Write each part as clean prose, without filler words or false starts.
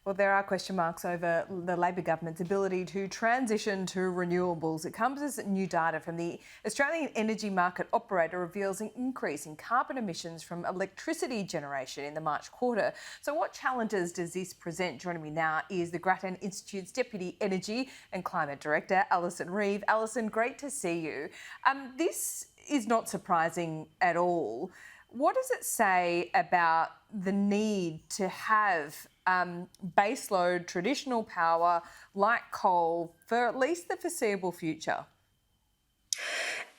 Well, there are question marks over the Labor government's ability to transition to renewables. It comes as new data from the Australian Energy Market Operator reveals an increase in carbon emissions from electricity generation in the March quarter. So what challenges does this present? Joining me now is the Grattan Institute's Deputy Energy and Climate Director, Alison Reeve. Alison, great to see you. This is not surprising at all. What does it say about the need to have baseload traditional power like coal for at least the foreseeable future?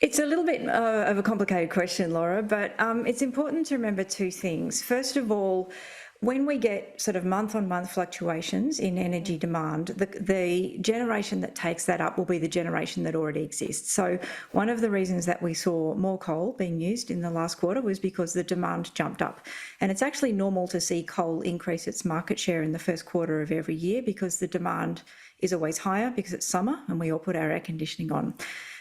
It's a little bit of a complicated question, Laura, but it's important to remember two things. First of all, when we get sort of month-on-month fluctuations in energy demand, the generation that takes that up will be the generation that already exists. So one of the reasons that we saw more coal being used in the last quarter was because the demand jumped up. And it's actually normal to see coal increase its market share in the first quarter of every year because the demand is always higher because it's summer and we all put our air conditioning on.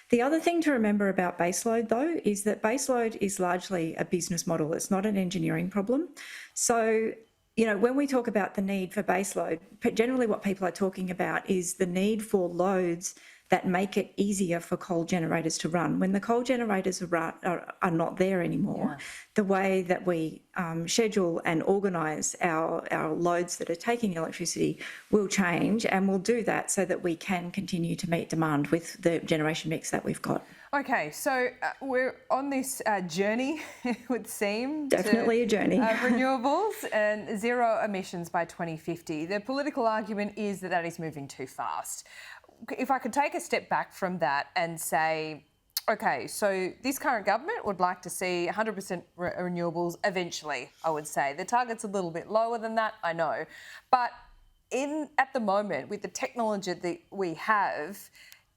The other thing to remember about baseload, though, is that baseload is largely a business model. It's not an engineering problem. So, you know, when we talk about the need for baseload, generally what people are talking about is the need for loads that make it easier for coal generators to run. When the coal generators are not there anymore, the way that we schedule and organise our loads that are taking electricity will change, and we'll do that so that we can continue to meet demand with the generation mix that we've got. Okay, so we're on this journey, it would seem. Definitely a journey. Renewables and zero emissions by 2050. The political argument is that that is moving too fast. If I could take a step back from that and say, okay, so this current government would like to see 100% renewables eventually, I would say. The target's a little bit lower than that, I know. But at the moment, with the technology that we have,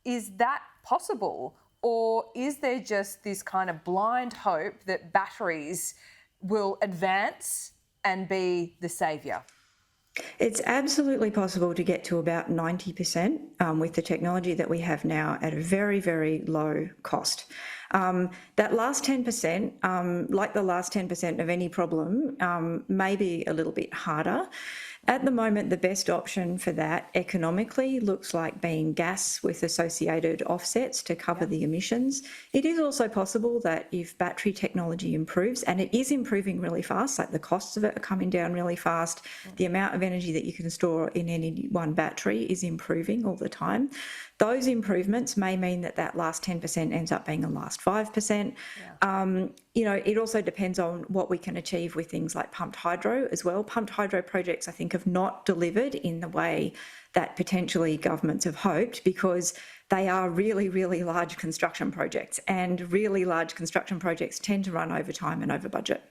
is that possible? Or is there just this kind of blind hope that batteries will advance and be the saviour? It's absolutely possible to get to about 90% with the technology that we have now at a very, very low cost. That last 10%, like the last 10% of any problem, may be a little bit harder. At the moment, the best option for that economically looks like being gas with associated offsets to cover the emissions. It is also possible that if battery technology improves, and it is improving really fast, like the costs of it are coming down really fast, the amount of energy that you can store in any one battery is improving all the time. Those improvements may mean that that last 10% ends up being a last 5%. You know, it also depends on what we can achieve with things like pumped hydro as well. Pumped hydro projects, I think, have not delivered in the way that potentially governments have hoped because they are really, really large construction projects, and really large construction projects tend to run over time and over budget.